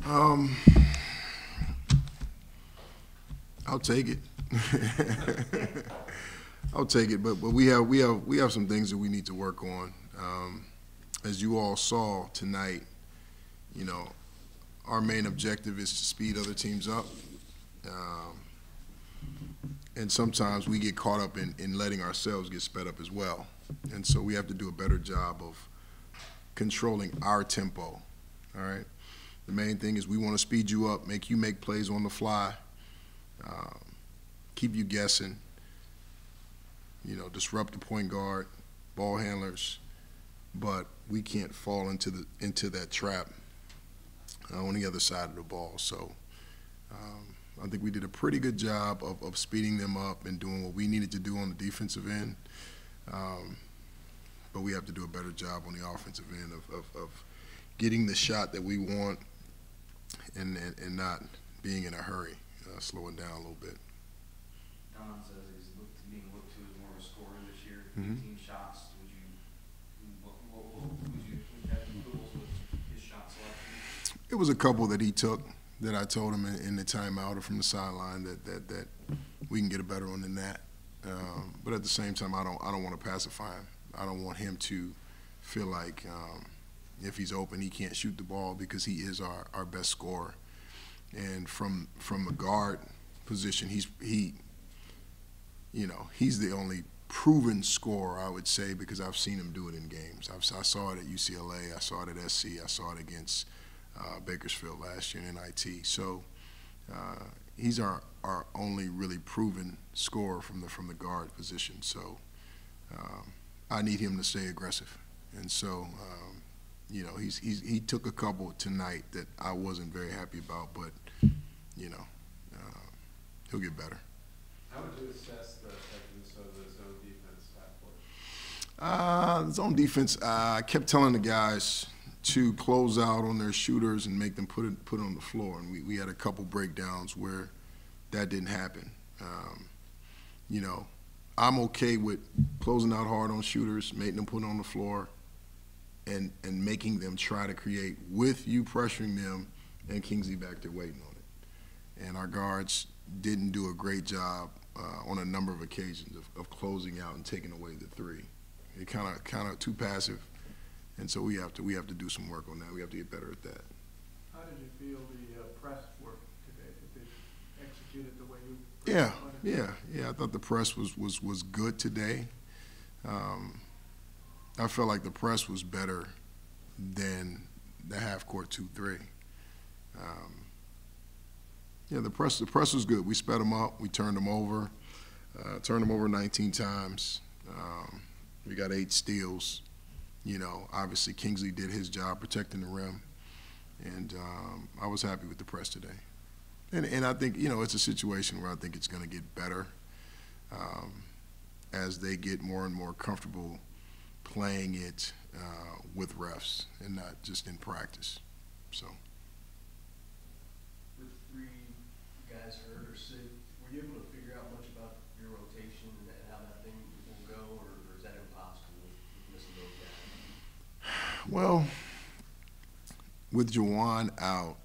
Um, I'll take it. I'll take it, but we have some things that we need to work on. As you all saw tonight, you know, our main objective is to speed other teams up. Um, and sometimes we get caught up in letting ourselves get sped up as well. And so we have to do a better job of controlling our tempo, all right? The main thing is we want to speed you up, make you make plays on the fly, um, keep you guessing, you know, disrupt the point guard, ball handlers, but we can't fall into that trap on the other side of the ball. So I think we did a pretty good job of speeding them up and doing what we needed to do on the defensive end. But we have to do a better job on the offensive end of getting the shot that we want and not being in a hurry, slowing down a little bit. Don says he's being looked to as more of a scorer this year. Mm-hmm. 18 shots. Would you have quibbles with his shot selection? It was a couple that he took that I told him in the timeout or from the sideline that we can get a better one than that. But at the same time, I don't want to pacify him. I don't want him to feel like if he's open, he can't shoot the ball because he is our best scorer. And from a guard position, he's the only proven scorer, I would say, because I've seen him do it in games. I saw it at UCLA, I saw it at SC, I saw it against Bakersfield last year in NIT. So he's our only really proven scorer from the guard position. So I need him to stay aggressive. And so he took a couple tonight that I wasn't very happy about, but he'll get better. How would you assess the effectiveness of the zone defense backcourt? Zone defense, I kept telling the guys to close out on their shooters and make them put it on the floor. And we had a couple breakdowns where that didn't happen. I'm okay with closing out hard on shooters, making them put it on the floor, and making them try to create with you pressuring them and Kingsley back there waiting on it. And our guards didn't do a great job on a number of occasions of closing out and taking away the three. It kind of too passive, and so we have to do some work on that. We have to get better at that. How did you feel the press work today? Did they execute it the way you? Yeah. I thought the press was good today. I felt like the press was better than the half-court 2-3. The press was good. We sped them up. We turned them over. 19 times. We got 8 steals. Obviously Kingsley did his job protecting the rim, and I was happy with the press today. And I think it's a situation where I think it's going to get better as they get more and more comfortable playing it with refs and not just in practice. So. With 3 guys hurt or sick, were you able to figure out much about your rotation and how that thing will go, or is that impossible with missing those guys? Well, with Jawan out,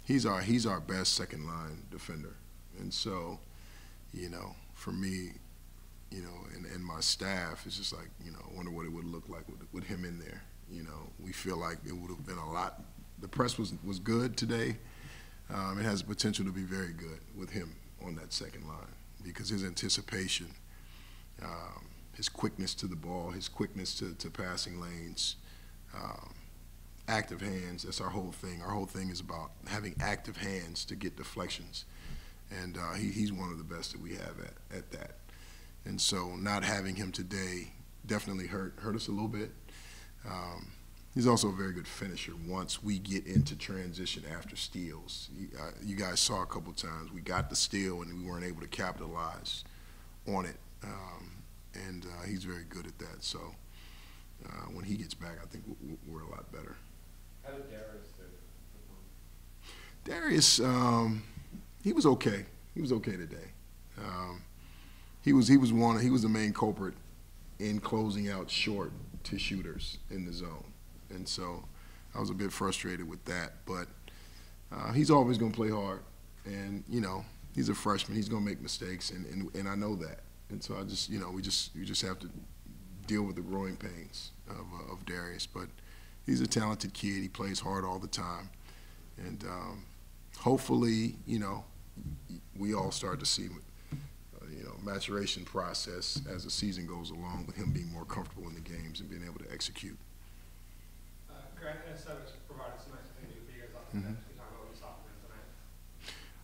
he's our best second line defender, and so for me, and my staff, it's just like I wonder what it would look like with him in there. We feel like it would have been a lot. The press was good today. It has the potential to be very good with him on that second line because his anticipation, his quickness to the ball, his quickness to passing lanes, active hands. That's our whole thing. Our whole thing is about having active hands to get deflections, and he's one of the best that we have at that. And so not having him today definitely hurt us a little bit. He's also a very good finisher once we get into transition after steals. You guys saw a couple times we got the steal and we weren't able to capitalize on it, and he's very good at that. So when he gets back, I think we're a lot better. How did Darius do? Darius, he was okay. He was okay today. He was the main culprit in closing out short to shooters in the zone, and so I was a bit frustrated with that, but he's always going to play hard, and you know, he's a freshman. He's going to make mistakes, and I know that. And so I just, you know, we just have to deal with the growing pains of Darius. But he's a talented kid. He plays hard all the time, and hopefully, you know, we all start to see, you know, maturation process as the season goes along, with him being more comfortable in the games and being able to execute. Grant has provided some nice things for you guys off the bench. Can you talk about what you saw from him tonight?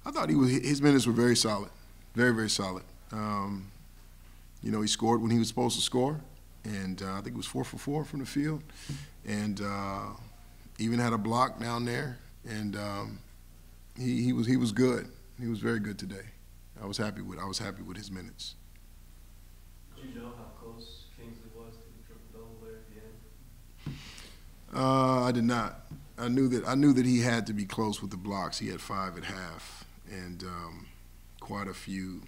I thought his minutes were very solid, very, very solid. You know, he scored when he was supposed to score, and I think it was 4 for 4 from the field, and even had a block down there, and he was good. He was very good today. I was happy with his minutes. Did you know how close Kingsley was to the triple-double there at the end? I did not. I knew that he had to be close with the blocks. He had 5 at half, and quite a few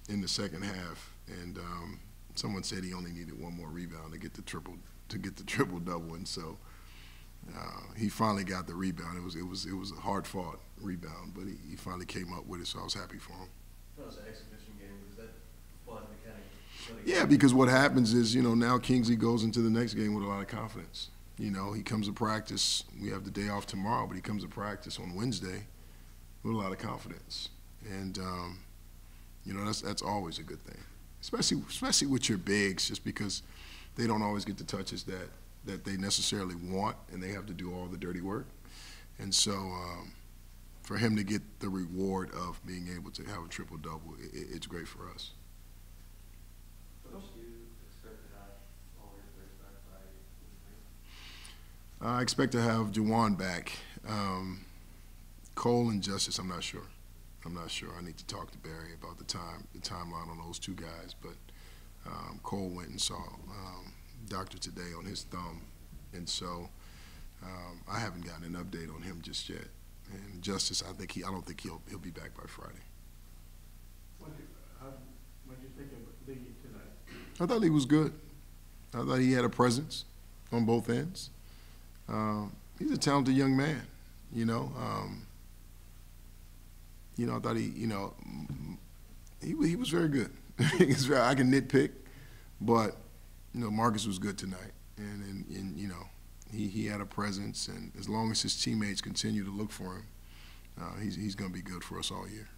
in the second half. And someone said he only needed one more rebound to get the triple double, and so he finally got the rebound. It was a hard fought rebound, but he finally came up with it. So I was happy for him. That was an exhibition game. Was that fun to kind of? Yeah, because what happens is, you know, now Kingsley goes into the next game with a lot of confidence. You know, he comes to practice. We have the day off tomorrow, but he comes to practice on Wednesday with a lot of confidence, and you know, that's always a good thing, especially with your bigs, just because they don't always get the touches that they necessarily want, and they have to do all the dirty work. And so for him to get the reward of being able to have a triple-double, it's great for us. What else do you expect to have all your players back by? I expect to have Juwan back. Cole and Justice, I'm not sure. I need to talk to Barry about the timeline on those two guys. But Cole went and saw doctor today on his thumb, and so I haven't gotten an update on him just yet. And Justice, I don't think he'll be back by Friday. What did you think of Lee tonight? I thought he was good. I thought he had a presence on both ends. He's a talented young man, you know. I thought he was very good. I can nitpick, but you know, Marcus was good tonight, and you know, he had a presence, and as long as his teammates continue to look for him, he's going to be good for us all year.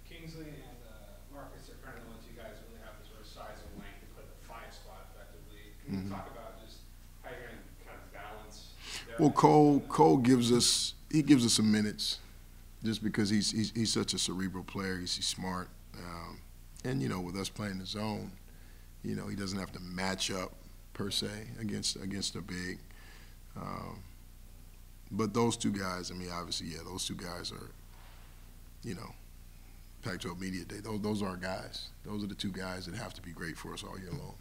Kingsley and Marcus are kind of the ones you guys really have the sort of size and length to put the 5 spot effectively. Can you talk about just how you're going to kind of balance their Well, Cole gives us some minutes, just because he's such a cerebral player. He's smart, and you know, with us playing the zone, you know, he doesn't have to match up per se against a big. But those two guys, I mean, obviously, yeah, those two guys are, you know, Pac-12 Media Day. Those are our guys. Those are the two guys that have to be great for us all year long.